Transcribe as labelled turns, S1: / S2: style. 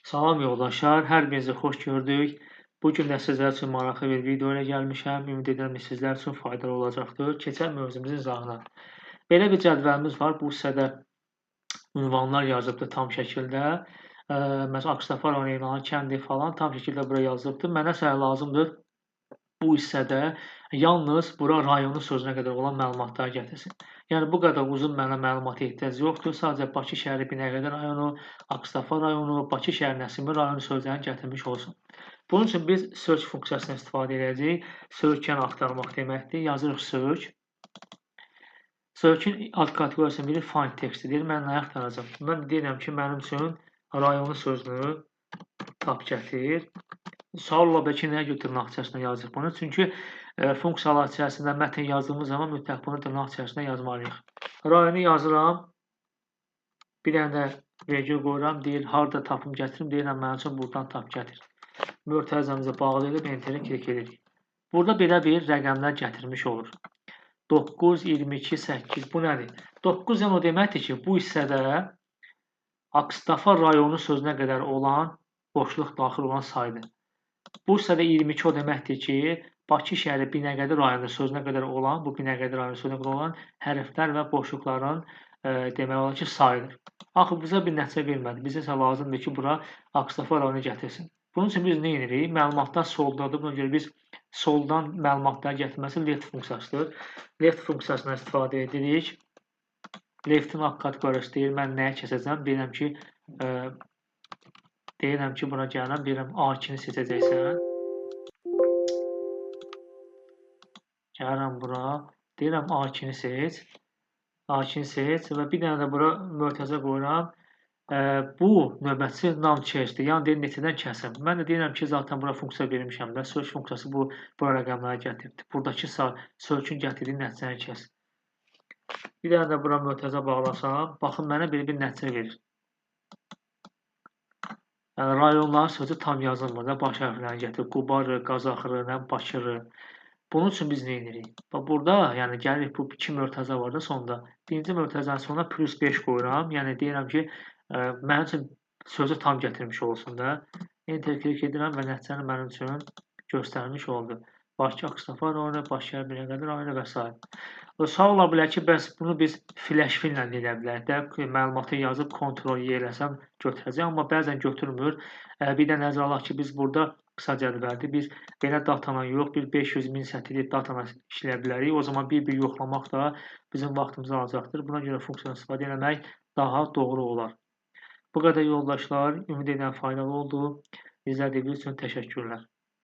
S1: Salam yoldaşlar, hər birinizi xoş gördük. Bugün də sizlər üçün maraqlı bir video ilə gəlmişəm. Ümid edirəm ki, sizlər üçün faydalı olacaqdır. Keçək mövzumuzun izahına. Belə bir cədvəlimiz var. Bu hissədə ünvanlar yazılıbdır tam şəkildə. Məsələn, Ağstafa rayonu elan kəndi falan tam şəkildə bura yazılıbdır. Mənə isə lazımdır bu hissədə yalnız bura rayonu sözünə qədər olan məlumatları gətirsin. Yəni bu qədər uzun mənə məlumata ehtiyac yoxdur. Sadəcə Bakı şəhəri Binəqədi rayonu, Ağstafa rayonu, Bakı şəhəri Nəsimi rayonu sözlərini gətirmiş olsun. Bunun üçün biz search funksiyasından istifadə edəcəyik. Search-əni axtarmaq deməkdir. Yazırıq search. Search-ün alt kateqoriyasının biri find text-dir. Mən nə axtaracağam? Mən deyirəm ki, mənim üçün rayonu sözünü tap gətir. Sual ola bilər ki, nəyə görə dırnaq içərisində yazırıq bunu? Çünki funksiyalar içərisində mətn yazdığımız zaman mütləq bunu dırnaq içərisində yazmalıyıq. Rayonu yazıram. Bir dənə də vergül qoyuram. Deyir, harada tapım gətirim? Deyirəm, mənim üçün buradan tap gətir. Mötərizəmizi bağlı edib enterə klik edirik. Burada belə bir rəqəmlər gətirmiş olur. 9, 22, 8. Bu nədir? 9 yəni o deməkdir ki, bu hissədə Ağstafa rayonu sözünə qədər olan boşluq daxil olan saydır. Bu hissədə 22 o deməkdir ki, Bakı şəhəri Binəqədi rayonu sözünə qədər olan, bu Binəqədi rayonu sözünə qədər olan hərflər və boşluqların demək olar ki, sayıdır. Axı, bizə bir nəticə vermədi. Bizə isə lazımdır ki, bura Ağstafa rayonu gətirsin. Bunun üçün biz nə edirik? Məlumatlar soldadır. Buna görə biz soldan məlumatları gətirməsi left funksiyasıdır. Left funksiyasından istifadə edirik. Left-in alt kateqoriyası deyir, mən nəyə kəsəcəm? Deyirəm ki, buna gələm, deyirəm A2-ni seçəcəksən. Gəlirəm bura, deyirəm A2-ni seç. A2-ni seç və bir dənə də bura mötərizə qoyuram. Bu növbətçi nam chase-dir. Yəni deyir, neçədən kəsim. Mən də deyirəm ki, zaten bura funksiya vermişəm də. Search funksiyası bura rəqəmləri gətiribdir. Buradakı search-ün gətirdiyi nəticəni kəs. Bir dənə də bura mötərizə bağlasam, baxın, mənə bir nəticə verir. Yəni, rayonların sözü tam yazılmır da, baş hərflərini gətirir. Qubarı, Qazaxırı, Bakırı. Bunun üçün biz nə edirik? Burada, yəni gəlirik, bu 2 mötərizə var da sonda. Birinci mötərizənin sonuna plus 5 qoyuram. Yəni deyirəm ki, mənim üçün sözü tam gətirmiş olsun da. Enter klik edirəm və nəticəni mənim üçün göstərmiş oldu. Bakı, Ağstafa rayonu, Bakı şəhəri Binəqədi rayonu və s. Sual ola bilər ki, bəs bunu biz flash fillə edə bilərik də, məlumatı yazıb Ctrl-Y eləsəm götürəcək, amma bəzən götürmür. Bir də nəzərə alaq ki, biz burada qısa cədvəldir, biz belə datana yox, bir 500-1000 sətirlik datana işləyə bilərik. O zaman bir-bir yoxlamaq da bizim vaxtımızı alacaqdır. Buna görə funksiyanı istifadə etmək daha doğru olar. Bu qədər yoldaşlar, ümid edirəm faydalı oldu. İzlədiyiniz üçün təşəkkürlər.